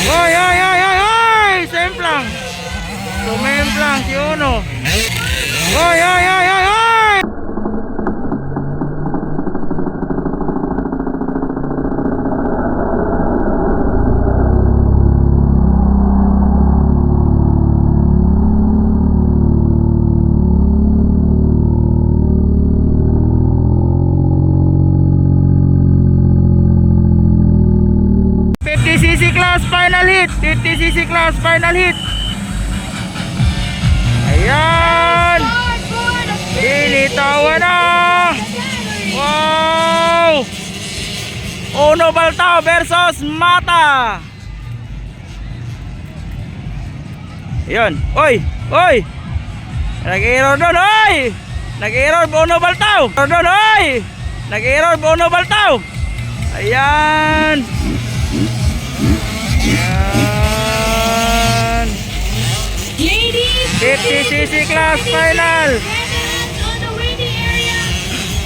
Oy, oy, oy, oy, oy! Semplang! Tumemplang si Uno. Oy, oy, oy, oy, oy! cc class final hit, 50cc class final hit. Ayan, binitawan na. Wow, Uno Baltao versus Mata. Ayan, oy, oy, nag-error doon, oy, nag-error Uno Baltao doon, oy, nag-error Uno Baltao. Ayan, ayan, 50cc class final. On the waiting area,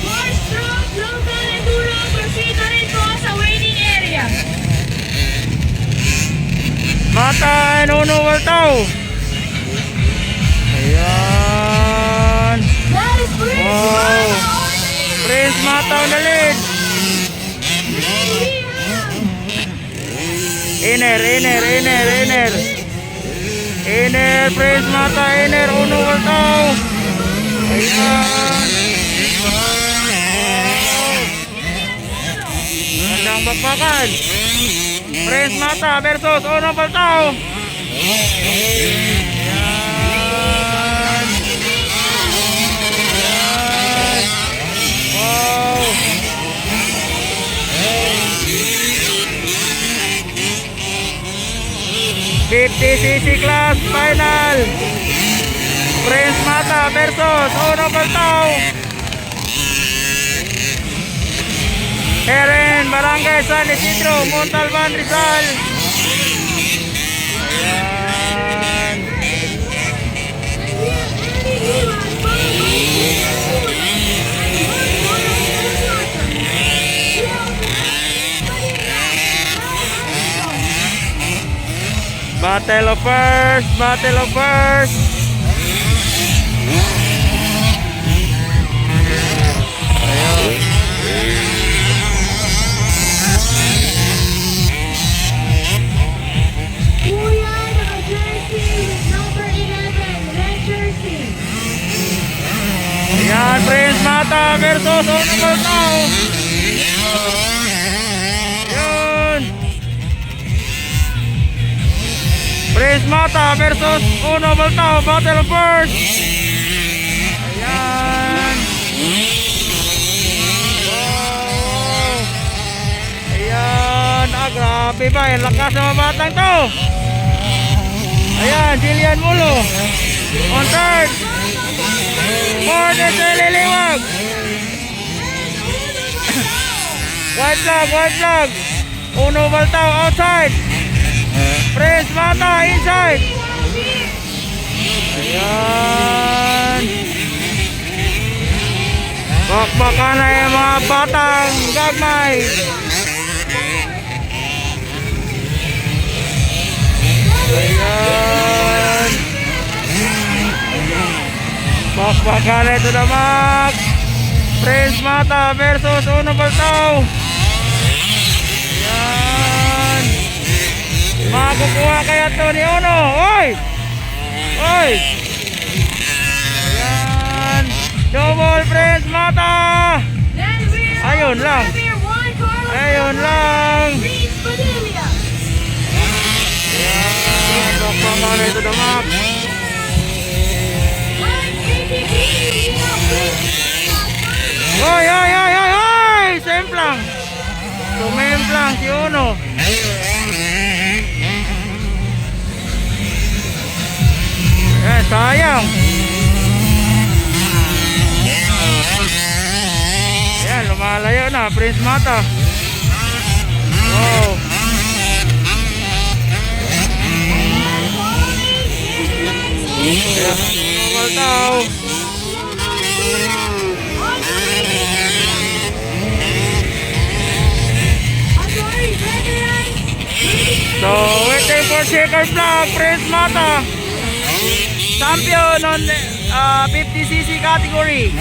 more stroke, local enduro, proceed na rin po sa waiting area. Mata and Uno Baltao. Ayan, That is Prince wow, Mata on the lead. Prince Mata on the lead. Inner, inner, inner, inner. Inner, Prince Mata, inner, Uno Baltao. Ayan. Magandang bakbakan. Prince Mata versus Uno Baltao. Ayan. Ayan. Wow. 50cc class final. Prince Mata versus Uno Baltao. Heren, Barangay San Isidro, Montalban, Rizal. Ayan. Battle of first, battle of first. Ayun. Kuya, naka-jersey, number 11, red jersey. Ayan, Prince Mata versus Uno Baltao. Yun. Prince Mata versus Uno Baltao, battle of first. Ayan. Wow. Ayan, grabe ba, yung lakas ng mga batang to. Ayan, Jillian Mulo on third. Fourth is Liliwag. White flag, white flag. Uno Baltao outside. Prince Mata inside. Ayan. Bakbakan na yung mga batang gagmay. Ayan. Bakbakan na ito na Max. Prince Mata versus Uno Baltao. Ayan. Makukuha kaya ito ni Uno. Oy! Oy! Ayan. Double Prince Mata. Then we're Ayun lang. Ayun lang. Prince Padilla. Ayan. Bakbakan na ito na Max. 180 Oy, oy, oy, oy, oy! Semplang. Tumemplang si Uno. Eh, sayang. Ayan, lumalayo na, Prince Mata. Wow. Ayan, Baltao. So, waiting checker flag, Prince Mata. Champion on 50cc category.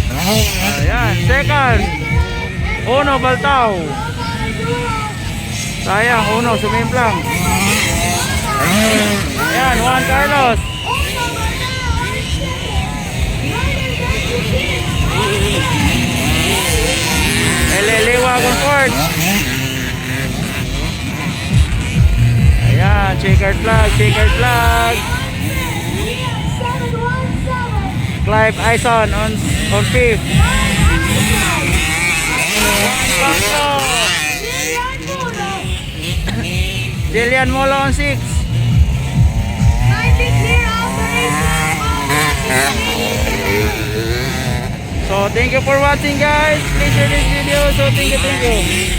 Ayan, second. Uno Baltao. Sayang, Uno sumimplang. Ayan, Juan Carlos. Elelewa Comfort. Ayan, checkered flag, checkered flag. Clive Ison on fifth. Jillian Molo on sixth. So thank you for watching guys. Please share this video. So thank you.